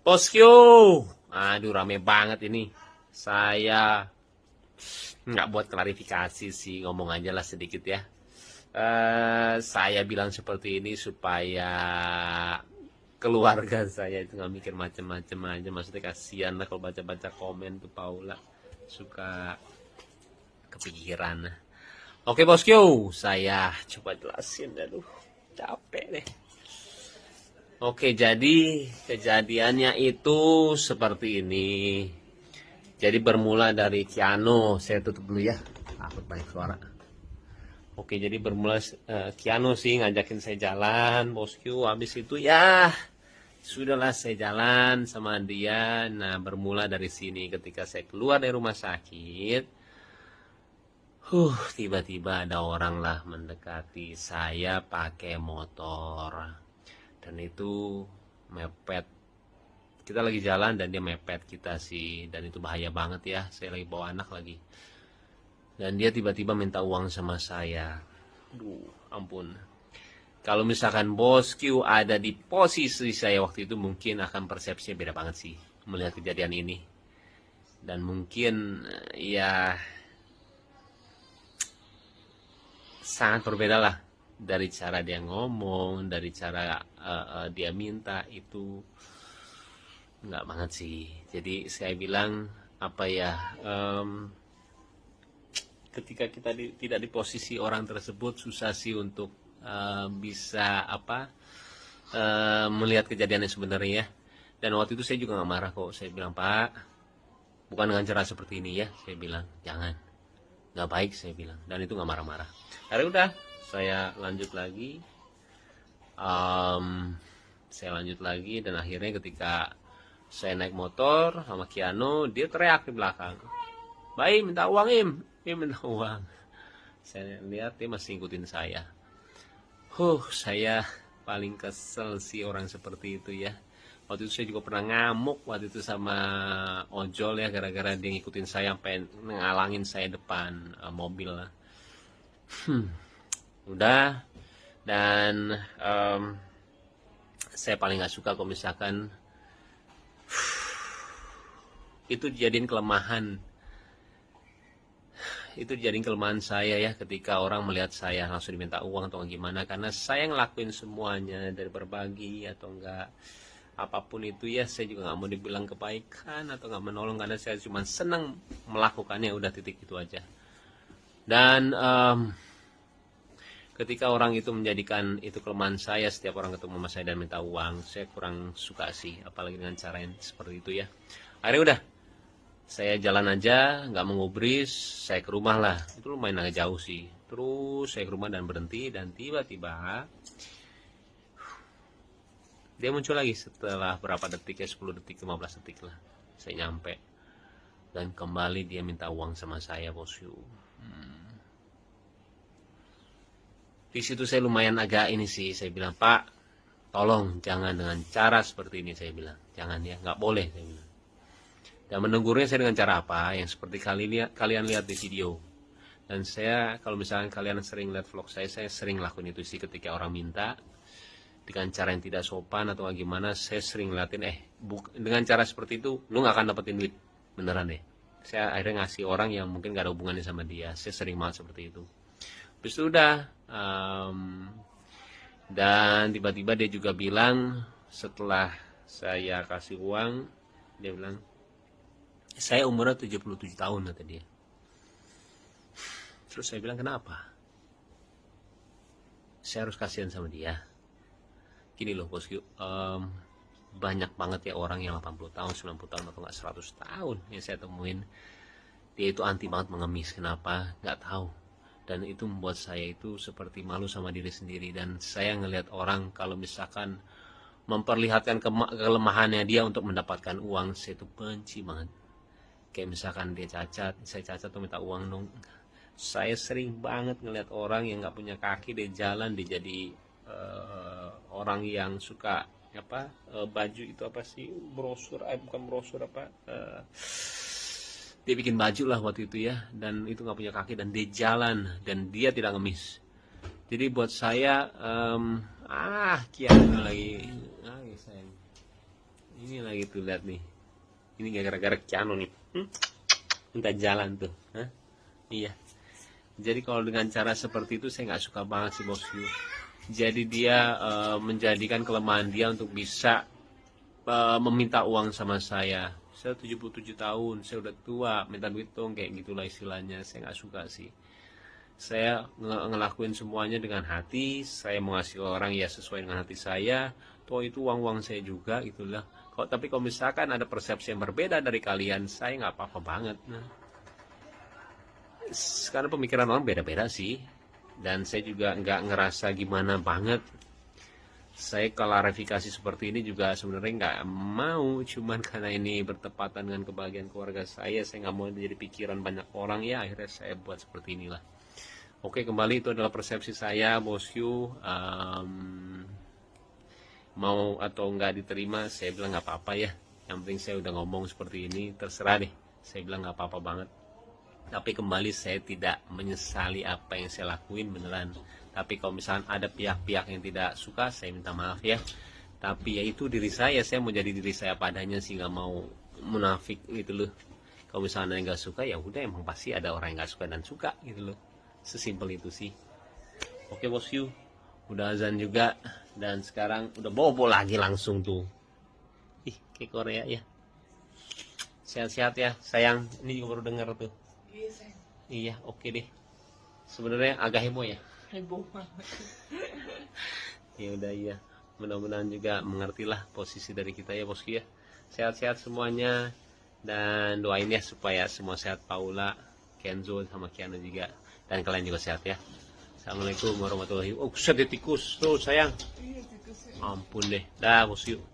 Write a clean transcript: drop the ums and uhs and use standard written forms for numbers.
Bosku, aduh rame banget ini. Saya nggak buat klarifikasi sih, ngomong aja lah sedikit ya. Saya bilang seperti ini supaya keluarga saya itu nggak mikir macem-macem aja. Maksudnya kasihan lah kalau baca-baca komen tuh Paula suka kepikiran. Oke bosku, saya coba jelasin. Aduh, capek deh. Oke, jadi kejadiannya itu seperti ini. Jadi bermula dari Kiano, saya tutup dulu ya, takut banyak suara. Oke, jadi bermula Kiano sih ngajakin saya jalan, bosku. Habis itu ya sudahlah saya jalan sama dia. Nah, bermula dari sini ketika saya keluar dari rumah sakit. Tiba-tiba ada orang lah mendekati saya pakai motor. Dan itu mepet, kita lagi jalan dan dia mepet kita sih, dan itu bahaya banget ya, saya lagi bawa anak lagi, dan dia tiba-tiba minta uang sama saya. Duh, ampun, kalau misalkan bosku ada di posisi saya waktu itu mungkin akan persepsinya beda banget sih melihat kejadian ini, dan mungkin ya sangat berbeda lah dari cara dia ngomong, dari cara dia minta, itu nggak banget sih. Jadi saya bilang apa ya, ketika kita tidak di posisi orang tersebut susah sih untuk bisa melihat kejadian yang sebenarnya ya. Dan waktu itu saya juga nggak marah kok. Saya bilang, Pak, bukan dengan cara seperti ini ya. Saya bilang jangan, nggak baik, saya bilang. Dan itu nggak marah-marah. Akhirnya udah, saya lanjut lagi, dan akhirnya ketika saya naik motor sama Kiano, dia teriak di belakang, "Baim, minta uang, Im minta uang." Saya lihat dia masih ngikutin saya. Saya paling kesel sih orang seperti itu ya. Waktu itu saya juga pernah ngamuk waktu itu sama ojol ya, gara-gara dia ngikutin saya sampai ngalangin saya depan mobil lah. Udah, dan saya paling nggak suka kalau misalkan itu dijadiin kelemahan. Itu dijadiin kelemahan saya ya, ketika orang melihat saya langsung diminta uang atau gimana, karena saya ngelakuin semuanya dari berbagi atau enggak apapun itu ya. Saya juga nggak mau dibilang kebaikan atau nggak menolong, karena saya cuma senang melakukannya, udah, titik itu aja. Dan ketika orang itu menjadikan itu kelemahan saya, setiap orang ketemu sama saya dan minta uang, saya kurang suka sih, apalagi dengan cara yang seperti itu ya. Akhirnya udah, saya jalan aja, nggak mengubris, saya ke rumah lah. Itu lumayan agak jauh sih. Terus saya ke rumah dan berhenti, dan tiba-tiba dia muncul lagi setelah berapa detik ya, 10 detik, 15 detik lah. Saya nyampe, dan kembali dia minta uang sama saya, bosku. Di situ saya lumayan agak ini sih, saya bilang, "Pak, tolong jangan dengan cara seperti ini," saya bilang. "Jangan ya, nggak boleh," saya bilang. Dan menegurnya saya dengan cara apa? Yang seperti kalian lihat di video. Dan saya, kalau misalnya kalian sering lihat vlog saya sering lakuin itu sih. Ketika orang minta dengan cara yang tidak sopan atau gimana, saya sering ngeliatin, dengan cara seperti itu lu nggak akan dapetin duit, beneran deh. Saya akhirnya ngasih orang yang mungkin gak ada hubungannya sama dia. Saya sering banget seperti itu. Terus udah, dan tiba-tiba dia juga bilang, setelah saya kasih uang, dia bilang, "Saya umurnya 77 tahun," kata dia. Terus saya bilang, "Kenapa saya harus kasihan sama dia?" Gini loh bosku, banyak banget ya orang yang 80 tahun, 90 tahun, atau nggak 100 tahun yang saya temuin, dia itu anti banget mengemis. Kenapa? Nggak tahu. Dan itu membuat saya itu seperti malu sama diri sendiri. Dan saya ngelihat orang kalau misalkan memperlihatkan kelemahannya dia untuk mendapatkan uang, saya itu benci banget. Kayak misalkan dia cacat, saya cacat tuh minta uang dong. Saya sering banget ngelihat orang yang nggak punya kaki, dia jalan, dia jadi orang yang suka baju itu apa sih, brosur, bukan brosur, dia bikin baju lah waktu itu ya, dan itu nggak punya kaki dan dia jalan dan dia tidak ngemis. Jadi buat saya, Kiano lagi, sayang. Ini lagi tuh lihat nih. Ini gara-gara Keanu nih. Minta jalan tuh. Hah? Iya. Jadi kalau dengan cara seperti itu saya nggak suka banget sih bosku. Jadi dia menjadikan kelemahan dia untuk bisa meminta uang sama saya. Saya 77 tahun, saya udah tua, minta duit dong, kayak gitulah istilahnya. Saya nggak suka sih. Saya ngelakuin semuanya dengan hati, saya mengasihi orang ya sesuai dengan hati saya. Toh itu uang-uang saya juga gitulah. Tapi kalau misalkan ada persepsi yang berbeda dari kalian, saya nggak apa-apa banget. Nah, karena pemikiran orang beda-beda sih. Dan saya juga nggak ngerasa gimana banget. Saya klarifikasi seperti ini juga sebenarnya nggak mau, cuman karena ini bertepatan dengan kebahagiaan keluarga saya nggak mau jadi pikiran banyak orang ya, akhirnya saya buat seperti inilah. Oke, kembali itu adalah persepsi saya, bosku. Mau atau nggak diterima, saya bilang nggak apa-apa ya. Yang penting saya udah ngomong seperti ini, terserah deh. Saya bilang nggak apa-apa banget. Tapi kembali saya tidak menyesali apa yang saya lakuin beneran. Tapi kalau misalnya ada pihak-pihak yang tidak suka, saya minta maaf ya. Tapi ya itu diri saya mau jadi diri saya padanya sih, nggak mau munafik gitu loh. Kalau misalnya nggak suka ya udah, emang pasti ada orang yang nggak suka dan suka gitu loh. Sesimpel itu sih. Oke bosku, udah azan juga dan sekarang udah bobo lagi langsung tuh. Ih, kayak Korea ya. Sehat-sehat ya sayang. Ini juga baru dengar tuh. Iya sayang. Iya, oke deh. Sebenarnya agak heboh ya. Heboh banget. Ya udah iya. Mudah-mudahan juga mengertilah posisi dari kita ya bosku ya. Sehat-sehat semuanya dan doain ya supaya semua sehat, Paula, Kenzo sama Kiana juga, dan kalian juga sehat ya. Assalamualaikum warahmatullahi wabarakatuh. Oh, tikus tuh sayang. Iya tikusnya. Ampun deh. Dah bosku.